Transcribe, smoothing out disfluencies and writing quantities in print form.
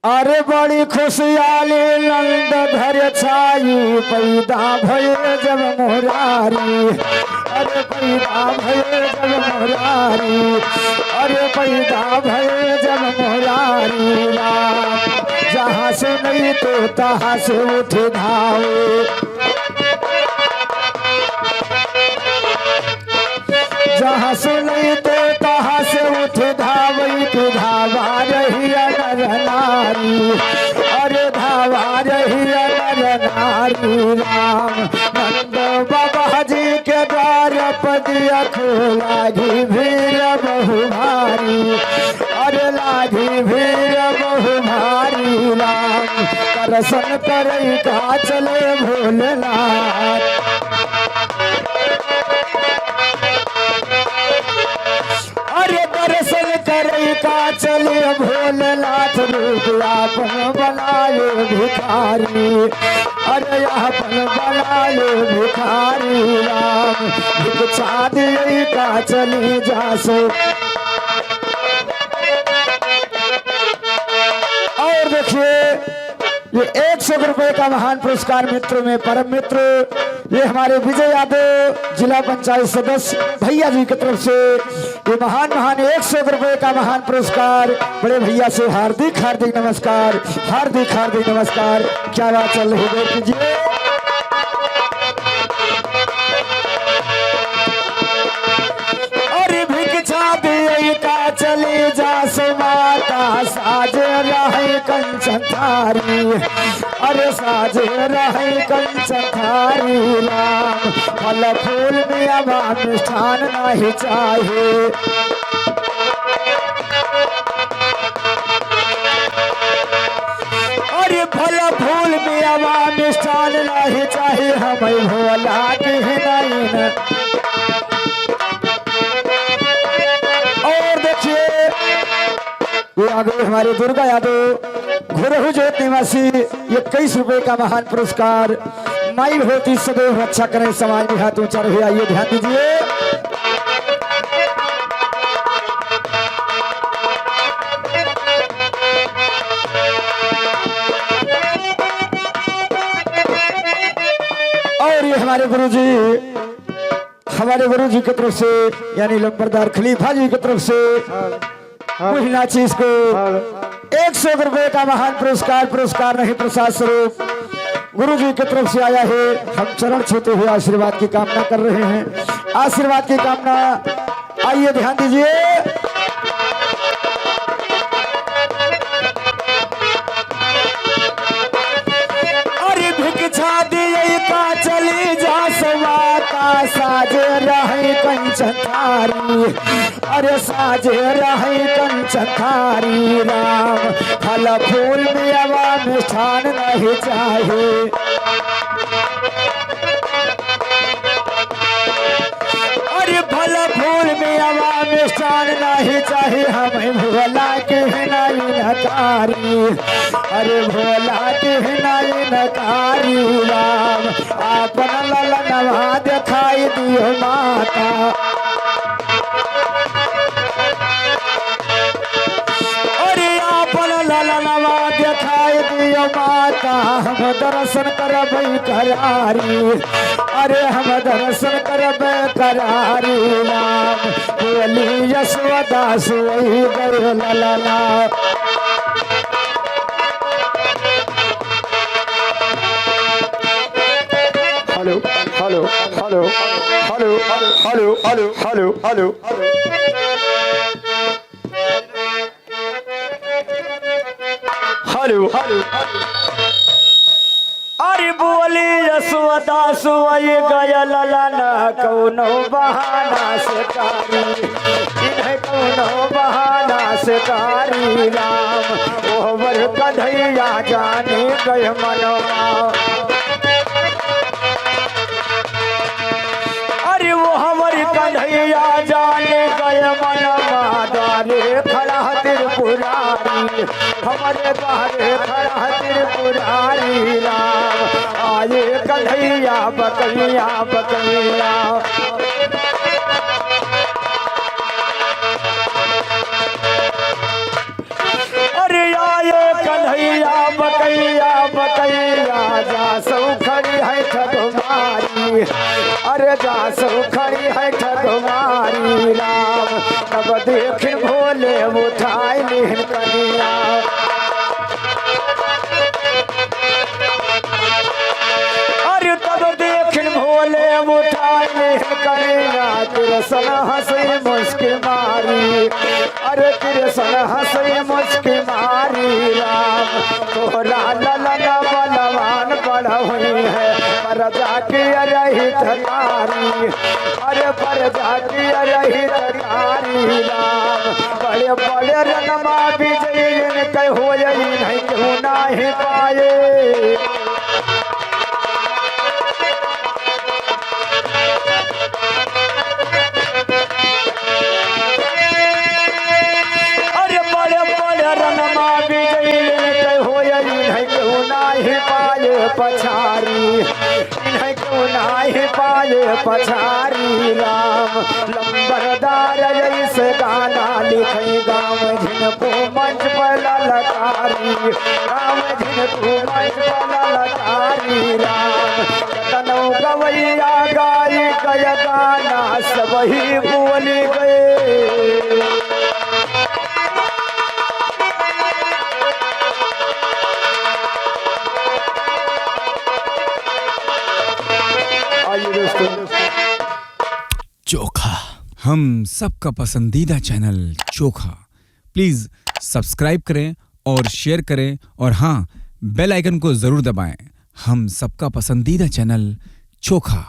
अरे बड़ी खुशहाली नंद घर छाई पैदा भये जब मुरारी। अरे पैदा भये जब मुरारी। अरे पैदा भये जब मुरारी। राम जहाँ से नहीं तो तहाँ से उठ धावे। जहाँ से नहीं तो तहाँ से उठ धावई की धावा रही नर नारी। अरे धावा रही नर नारी। राम नंद बाबा जी के द्वार पदिया खोला घी भीड़ बहु भारी। अरे लागी भीड़ बहु भारी। राम दर्शन करे का चले भोलेनाथ। अरे दर्शन करे का चले भोलेनाथ रूप आपन बनाए भिखारी। अरे आपन बनाए भिखारी। राम भिक्षा दिए का चली जासो। और देखिए ये 100 रुपए का महान पुरस्कार मित्रों में परम मित्र ये हमारे विजय यादव जिला पंचायत सदस्य भैया जी की तरफ से ये महान 100 रुपए का महान पुरस्कार बड़े भैया से हार्दिक हार्दिक नमस्कार। हार्दिक हार्दिक नमस्कार। क्या बात चल रही है कीजिए। अरे भिक्षा दिए का चली जा माता साज रहे कंचन थारी। अरे साज रहे कंचन थारी। राम फल फूल में अब मिष्ठान नहीं चाहे। अरे फल फूल में अब मिष्ठान नहीं चाहे। हमें भोला के नहीं। और देखिए ये आगे हमारे दुर्गा यादव घोरहू ज्योत निवासी 21 रुपए का महान पुरस्कार। माई भगवती सदैव रक्षा करें समाज में हाथ ऊंचा रहे। आइए ध्यान दीजिए। और ये हमारे गुरुजी की तरफ से यानी लंबरदार खलीफा जी की तरफ से महिला चीज को 100 रुपए का महान पुरस्कार नहीं प्रसाद स्वरूप गुरु जी की तरफ से आया है। हम चरण छूते हुए आशीर्वाद की कामना कर रहे हैं। आशीर्वाद की कामना आइए ध्यान दीजिए। अरे भिक्षा दिए का चली जा समाता साज रहे कंचन थारी। अरे साज रहे कंचन थारी। राम फल फूल में अब मिष्ठान नहीं चाहे। अरे फल फूल में अब मिष्ठान नहीं चाहे। हमें भोला के नहीं नकारी। अरे भोला के नहीं नकारी। राम आपन ललनवा दिखाई दियो माता। अरे आपन ललनवा दिखाई दियो माता। हम दर्शन करबै करारी। अरे हम दर्शन करबै करारी। राम बोली यशोदा सोई गए ललना। Hello hello hello hello hello hello hello hello hello hello. अरे बोली यशोदा सोई गया ललना कौनो बहाना से कारी। इन्हें कौनो बहाना से कारी। राम ओवर कन्हैया जाने गए मनवा। अरे वो हमारी कन्हैया जाने गए मनवा। द्वारे खड़ा त्रिपुरारी। हमारे द्वारे खड़ा त्रिपुरारी। राम आए कन्हैया बकैया बकैया। अरे आए कन्हैया जासो खड़ी है ठगमारी, अरे जासो खड़ी है ठगमारी राम। तब देखिन भोले उठाई लिहन कनिया, अरे तब देखिन भोले उठाई लिहन कनिया। कृष्ण हंसी मुस्की मारी, अरे कृष्ण हंसी मुस्की मारी राम। तोरा ललन बलवान बड़ा हुई है, पर जाकी रही तकारी, अरे पर जाकी रही तकारी राम। बड़े बड़े रणमा विजयी कहो नहीं क्यों नहीं पाए, पछारी इन्हें क्यों नहीं पाए पछारी राम। लंबरदार जैसे गाना लिखे गाँव जिनको मंच पर ललकारी, गाँव जिनको मंच पर ललकारी राम। तनो गवैया गाई गया गाना सब ही बोल गए, चोखा, हम सबका पसंदीदा चैनल चोखा। प्लीज सब्सक्राइब करें और शेयर करें, और हाँ, बेल आइकन को जरूर दबाएं। हम सबका पसंदीदा चैनल चोखा।